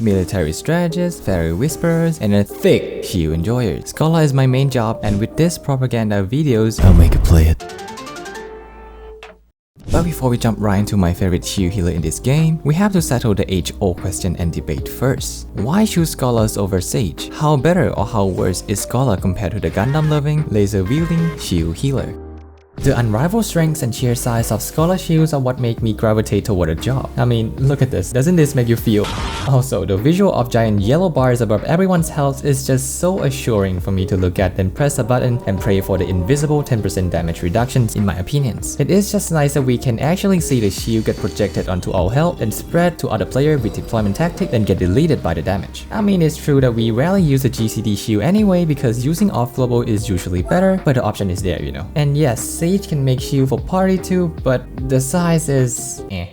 military strategists, fairy whisperers, and a thick heal enjoyer. Scholar is my main job, and with this propaganda videos, I'll make a play it. But before we jump right into my favorite healer in this game, we have to settle the age-old question and debate first. Why choose Scholars over Sage? How better or how worse is Scholar compared to the Gundam-loving, laser-wielding healer? The unrivaled strengths and sheer size of Scholar shields are what make me gravitate toward a job. I mean, look at this, doesn't this make you feel? Also, the visual of giant yellow bars above everyone's health is just so assuring for me to look at, then press a button and pray for the invisible 10% damage reductions in my opinions. It is just nice that we can actually see the shield get projected onto our health and spread to other players with deployment tactic then get deleted by the damage. I mean, it's true that we rarely use the GCD shield anyway because using off global is usually better, but the option is there, you know. And yes, Sage can make shield for party too, but the size is eh.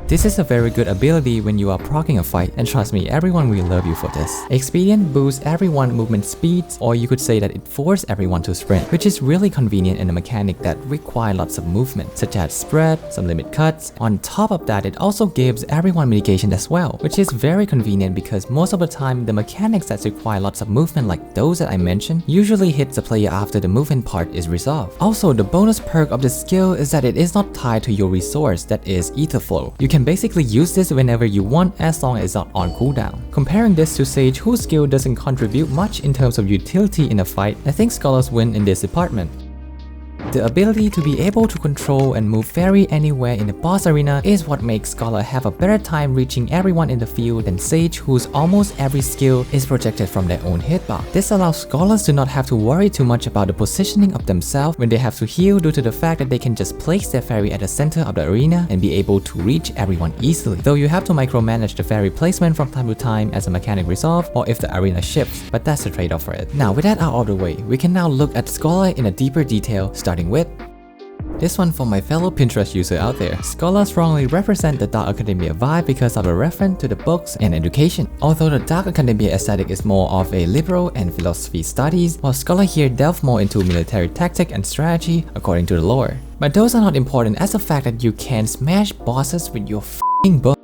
This is a very good ability when you are proccing a fight, and trust me, everyone will love you for this. Expedient boosts everyone's movement speeds, or you could say that it forces everyone to sprint, which is really convenient in a mechanic that requires lots of movement, such as spread, some limit cuts. On top of that, it also gives everyone mitigation as well, which is very convenient because most of the time, the mechanics that require lots of movement like those that I mentioned usually hits the player after the movement part is resolved. Also, the bonus perk of the skill is that it is not tied to your resource, that is ether flow. You can basically use this whenever you want as long as it's not on cooldown. Comparing this to Sage, whose skill doesn't contribute much in terms of utility in a fight, I think Scholars win in this department. The ability to be able to control and move fairy anywhere in the boss arena is what makes Scholar have a better time reaching everyone in the field than Sage, whose almost every skill is projected from their own hitbox. This allows Scholars to not have to worry too much about the positioning of themselves when they have to heal due to the fact that they can just place their fairy at the center of the arena and be able to reach everyone easily. Though you have to micromanage the fairy placement from time to time as a mechanic resolve or if the arena shifts, but that's the trade-off for it. Now with that out of the way, we can now look at Scholar in a deeper detail, starting with this one for my fellow Pinterest user out there. Scholars strongly represent the Dark Academia vibe because of a reference to the books and education. Although the Dark Academia aesthetic is more of a liberal and philosophy studies, while Scholar here delve more into military tactic and strategy according to the lore. But those are not important as the fact that you can smash bosses with your f***ing book.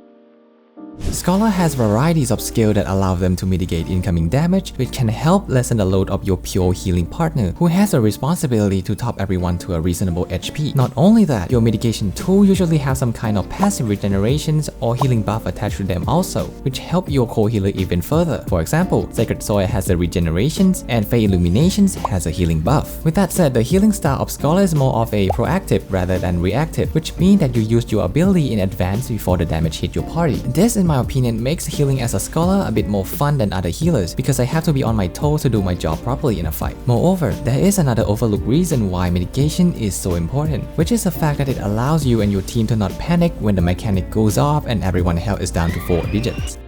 Scholar has varieties of skill that allow them to mitigate incoming damage, which can help lessen the load of your pure healing partner, who has a responsibility to top everyone to a reasonable HP. Not only that, your mitigation tool usually have some kind of passive regenerations or healing buff attached to them also, which help your core healer even further. For example, Sacred Soil has the regenerations and Fey Illuminations has a healing buff. With that said, the healing style of Scholar is more of a proactive rather than reactive, which means that you use your ability in advance before the damage hit your party. This, in my opinion, makes healing as a Scholar a bit more fun than other healers because I have to be on my toes to do my job properly in a fight. Moreover, there is another overlooked reason why mitigation is so important, which is the fact that it allows you and your team to not panic when the mechanic goes off and everyone's health is down to 4 digits.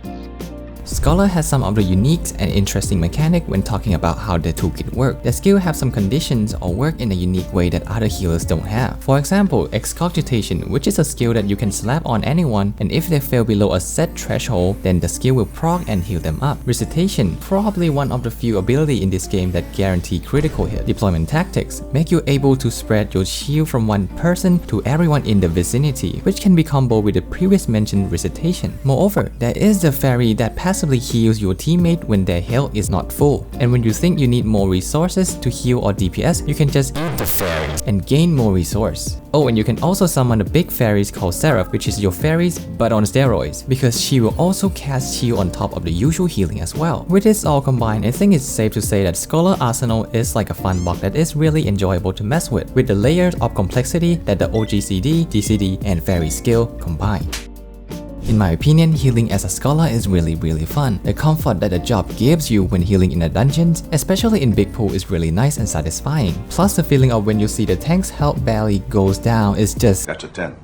Scholar has some of the unique and interesting mechanic when talking about how their toolkit work. Their skill have some conditions or work in a unique way that other healers don't have. For example, Excogitation, which is a skill that you can slap on anyone, and if they fail below a set threshold, then the skill will proc and heal them up. Recitation, probably one of the few abilities in this game that guarantee critical hit. Deployment Tactics, make you able to spread your shield from one person to everyone in the vicinity, which can be comboed with the previous mentioned Recitation. Moreover, there is the fairy that passively heals your teammate when their health is not full. And when you think you need more resources to heal or DPS, you can just eat the fairies and gain more resource. Oh, and you can also summon the big fairies called Seraph, which is your fairies but on steroids, because she will also cast shield on top of the usual healing as well. With this all combined, I think it's safe to say that Scholar Arsenal is like a fun box that is really enjoyable to mess with the layers of complexity that the OGCD, DCD, and fairy skill combine. In my opinion, healing as a Scholar is really fun. The comfort that the job gives you when healing in the dungeons, especially in big pool, is really nice and satisfying. Plus the feeling of when you see the tank's health barely goes down is just... That's a 10.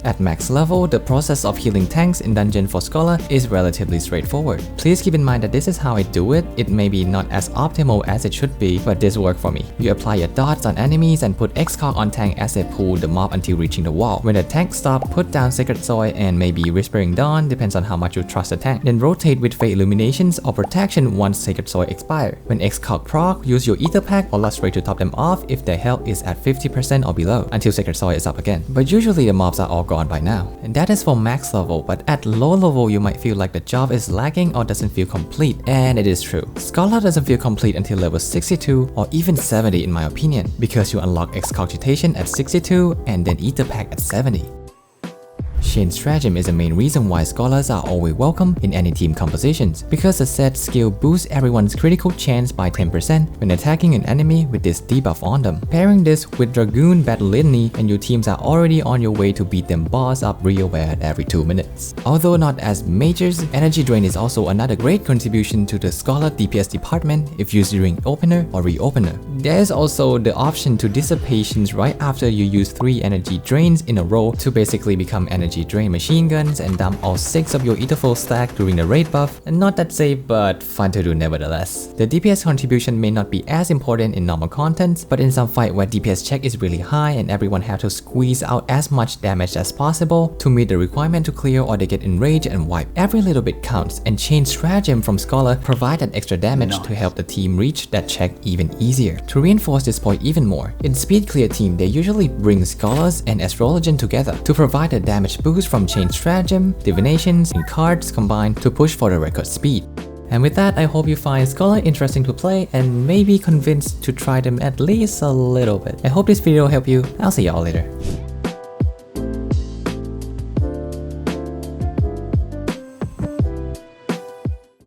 At max level, the process of healing tanks in dungeon for Scholar is relatively straightforward. Please keep in mind that this is how I do it. It may be not as optimal as it should be, but this worked for me. You apply your dots on enemies and put Excog on tank as they pull the mob until reaching the wall. When the tank stops, put down Sacred Soil and maybe Whispering Dawn, depends on how much you trust the tank. Then rotate with Fey Illuminations or Protection once Sacred Soil expire. When Excog proc, use your Ether Pack or Lust Ray to top them off if their health is at 50% or below, until Sacred Soil is up again. But usually the mobs are all gone by now. And that is for max level, but at low level you might feel like the job is lagging or doesn't feel complete, and it is true. Scholar doesn't feel complete until level 62 or even 70 in my opinion, because you unlock Excogitation at 62 and then Ether Pack at 70. Chain Stratagem is the main reason why Scholars are always welcome in any team compositions, because the said skill boosts everyone's critical chance by 10% when attacking an enemy with this debuff on them. Pairing this with Dragoon Battle Litany and your teams are already on your way to beat them boss up real bad every 2 minutes. Although not as majors, Energy Drain is also another great contribution to the Scholar DPS department if used during opener or reopener. There is also the option to Dissipations right after you use 3 energy drains in a row to basically become energy drain machine guns and dump all 6 of your Etherful stack during the raid buff, and not that safe but fun to do nevertheless. The DPS contribution may not be as important in normal contents, but in some fight where DPS check is really high and everyone have to squeeze out as much damage as possible to meet the requirement to clear or they get enraged and wipe, every little bit counts, and Chain Stratagem from Scholar provide that extra damage to help the team reach that check even easier. To reinforce this point even more, in speed clear team they usually bring Scholars and Astrologian together to provide a damage boost from Chain Stratagem, Divinations, and cards combined to push for the record speed. And with that, I hope you find Scholar interesting to play and maybe convinced to try them at least a little bit. I hope this video helped you. I'll see y'all later.